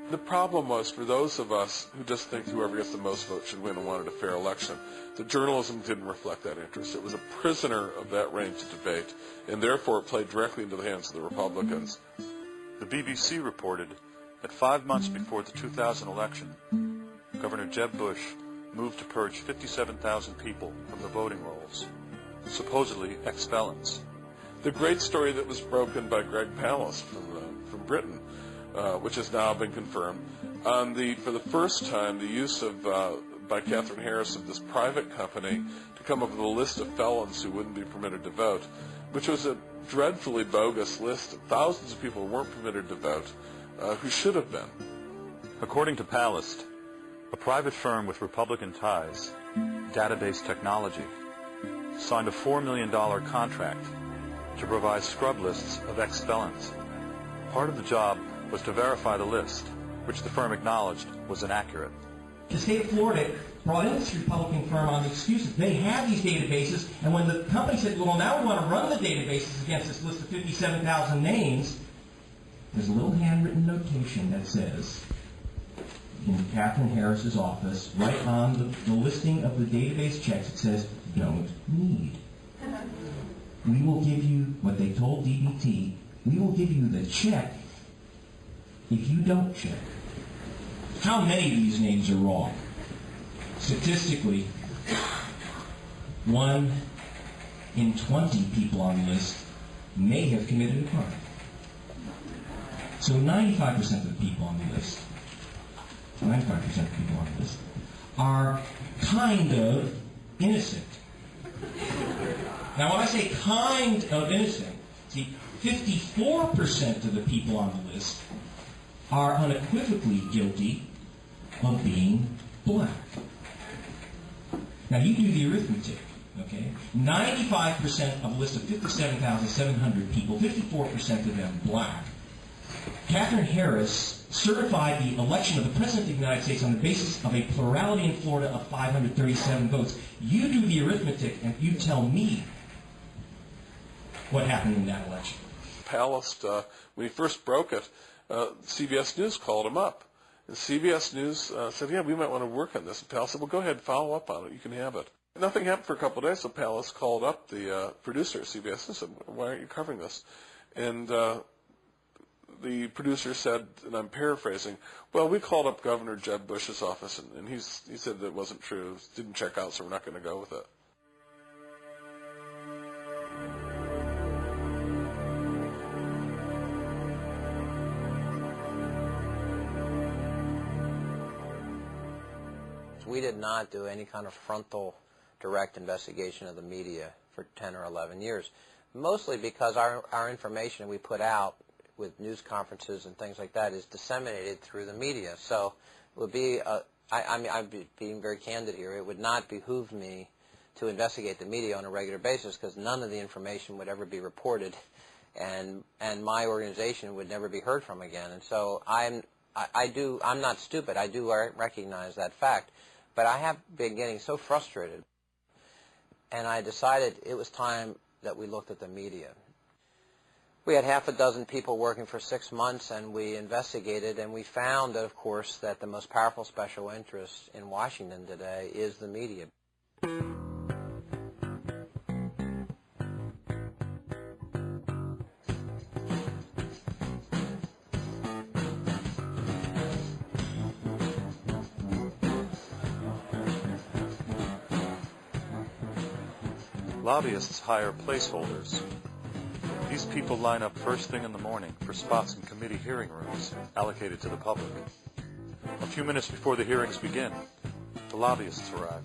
The problem was, for those of us who just think whoever gets the most votes should win and wanted a fair election, the journalism didn't reflect that interest. It was a prisoner of that range of debate, and therefore it played directly into the hands of the Republicans. The BBC reported that 5 months before the 2000 election, Governor Jeb Bush moved to purge 57,000 people from the voting rolls, supposedly ex-felons. The great story that was broken by Greg Palast from Britain, which has now been confirmed, on for the first time, the use of by Catherine Harris of this private company to come up with a list of felons who wouldn't be permitted to vote, which was a dreadfully bogus list of thousands of people who weren't permitted to vote, who should have been. According to Palast, a private firm with Republican ties, Database Technology, signed a $4 million contract to provide scrub lists of ex-felons. Part of the job was to verify the list, which the firm acknowledged was inaccurate. The state of Florida brought in this Republican firm on the excuse that they have these databases, and when the company said, well, now we want to run the databases against this list of 57,000 names, there's a little handwritten notation that says, in Catherine Harris's office, right on the listing of the database checks, it says, don't need. We will give you, what they told DBT, we will give you the check if you don't check. How many of these names are wrong? Statistically, 1 in 20 people on the list may have committed a crime. So 95% of the people on the list, 95% of people on the list, are kind of innocent. Now when I say kind of innocent, see, 54% of the people on the list are unequivocally guilty of being black. Now you do the arithmetic, okay? 95% of a list of 57,700 people, 54% of them black. Catherine Harris certified the election of the President of the United States on the basis of a plurality in Florida of 537 votes. You do the arithmetic and you tell me what happened in that election. Palast, when he first broke it, CBS News called him up. And CBS News said, yeah, we might want to work on this. And Palast said, well, go ahead, follow up on it. You can have it. Nothing happened for a couple of days, so Palast called up the producer at CBS and said, why aren't you covering this? And the producer said, and I'm paraphrasing, well, we called up Governor Jeb Bush's office, and he said that it wasn't true. It didn't check out, so we're not going to go with it. We did not do any kind of frontal, direct investigation of the media for 10 or 11 years, mostly because our information we put out with news conferences and things like that is disseminated through the media. So it would be, I'm being very candid here, it would not behoove me to investigate the media on a regular basis because none of the information would ever be reported and my organization would never be heard from again. And so I'm not stupid. I do recognize that fact. But I have been getting so frustrated, and I decided it was time that we looked at the media. We had half a dozen people working for 6 months, and we investigated, and we found, of course, that the most powerful special interest in Washington today is the media. Lobbyists hire placeholders. These people line up first thing in the morning for spots in committee hearing rooms allocated to the public. A few minutes before the hearings begin, the lobbyists arrive.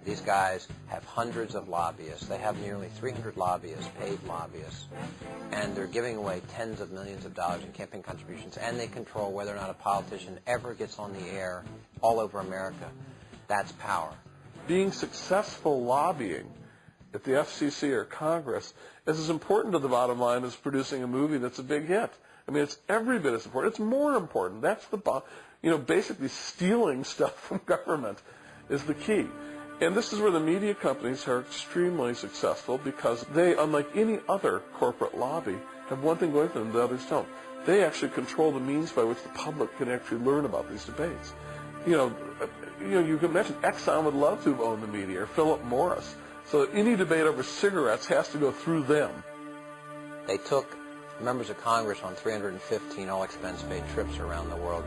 These guys have hundreds of lobbyists. They have nearly 300 lobbyists, paid lobbyists, and they're giving away tens of millions of dollars in campaign contributions, and they control whether or not a politician ever gets on the air all over America. That's power. Being successful lobbying at the FCC or Congress is as important to the bottom line as producing a movie that's a big hit. I mean, it's every bit as important. It's more important. That's basically stealing stuff from government is the key. And this is where the media companies are extremely successful because they, unlike any other corporate lobby, have one thing going for them the others don't. They actually control the means by which the public can actually learn about these debates. You can imagine Exxon would love to have owned the media, or Philip Morris. So any debate over cigarettes has to go through them. They took members of Congress on 315 all-expense-paid trips around the world.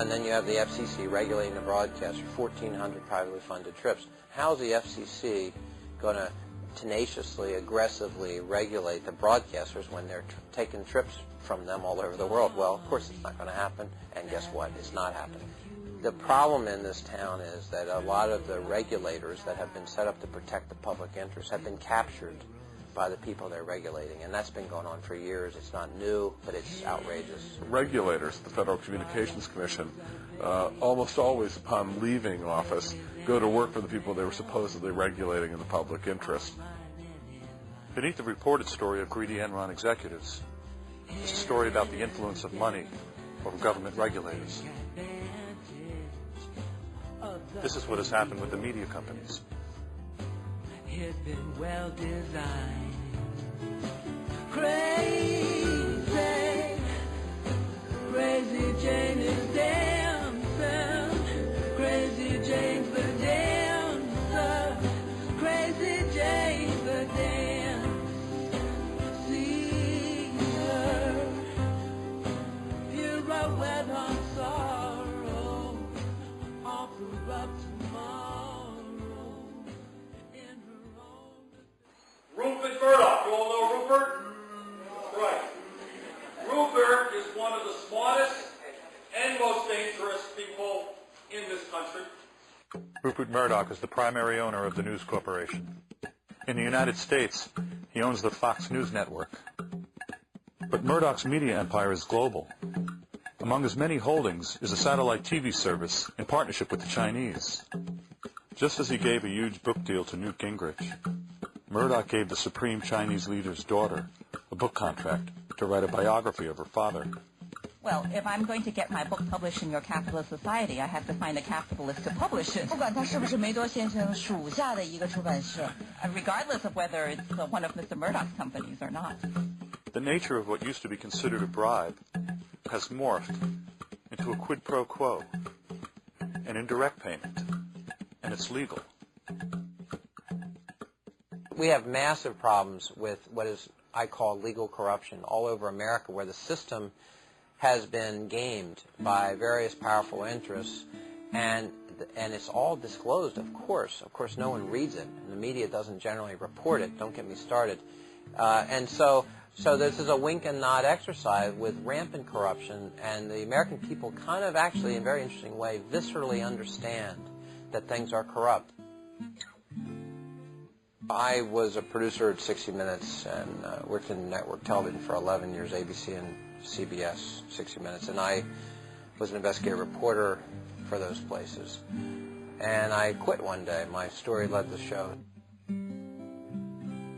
And then you have the FCC regulating the broadcast for 1,400 privately funded trips. How's the FCC going to tenaciously, aggressively regulate the broadcasters when they're taking trips from them all over the world? Well, of course it's not going to happen, and guess what? It's not happening. The problem in this town is that a lot of the regulators that have been set up to protect the public interest have been captured by the people they're regulating, and that's been going on for years. It's not new, but it's outrageous. Regulators, the Federal Communications Commission, almost always upon leaving office, go to work for the people they were supposedly regulating in the public interest. Beneath the reported story of greedy Enron executives is a story about the influence of money over government regulators. This is what has happened with the media companies. It's been well designed. Crazy, crazy Jane is dancing. Crazy Jane's the dancer. Crazy Jane's the dancer. See her. You're a wet on sorrow. Offer up tomorrow. Rupert Murdoch. You all know Rupert? Right. Rupert is one of the smartest and most dangerous people in this country. Rupert Murdoch is the primary owner of the News Corporation. In the United States, he owns the Fox News network. But Murdoch's media empire is global. Among his many holdings is a satellite TV service in partnership with the Chinese. Just as he gave a huge book deal to Newt Gingrich, Murdoch gave the supreme Chinese leader's daughter a book contract to write a biography of her father. Well, if I'm going to get my book published in your capitalist society, I have to find a capitalist to publish it. 不管他是不是梅多先生属下的一个出版社。 Regardless of whether it's one of Mr. Murdoch's companies or not. The nature of what used to be considered a bribe has morphed into a quid pro quo, an indirect payment, and it's legal. We have massive problems with what I call legal corruption all over America, where the system has been gamed by various powerful interests, and it's all disclosed, of course. Of course, no one reads it, and the media doesn't generally report it. Don't get me started. And so this is a wink and nod exercise with rampant corruption, and the American people kind of actually, in a very interesting way, viscerally understand that things are corrupt. I was a producer at 60 Minutes and worked in network television for 11 years, ABC and CBS, 60 Minutes, and I was an investigative reporter for those places. And I quit one day. My story led the show.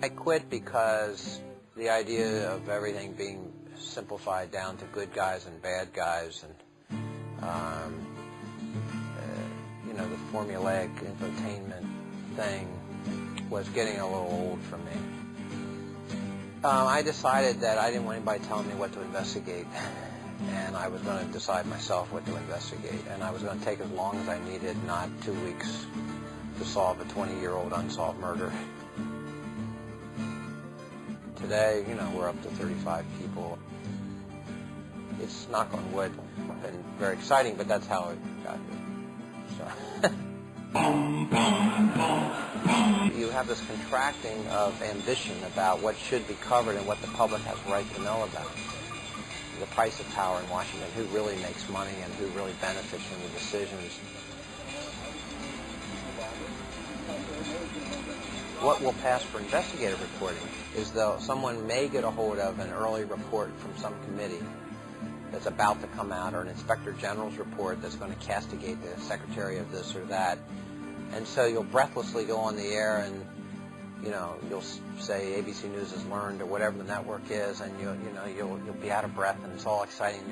I quit because the idea of everything being simplified down to good guys and bad guys and, the formulaic infotainment thing was getting a little old for me. I decided that I didn't want anybody telling me what to investigate, and I was going to decide myself what to investigate, and I was going to take as long as I needed, not 2 weeks to solve a 20-year-old unsolved murder. Today, we're up to 35 people. It's, knock on wood, been very exciting, but that's how it got here. So. You have this contracting of ambition about what should be covered and what the public has a right to know about. The price of power in Washington, who really makes money and who really benefits from the decisions. What will pass for investigative reporting is though someone may get a hold of an early report from some committee that's about to come out, or an inspector general's report that's going to castigate the secretary of this or that. And so you'll breathlessly go on the air and you'll say ABC News has learned or whatever the network is, and you'll be out of breath, and it's all exciting.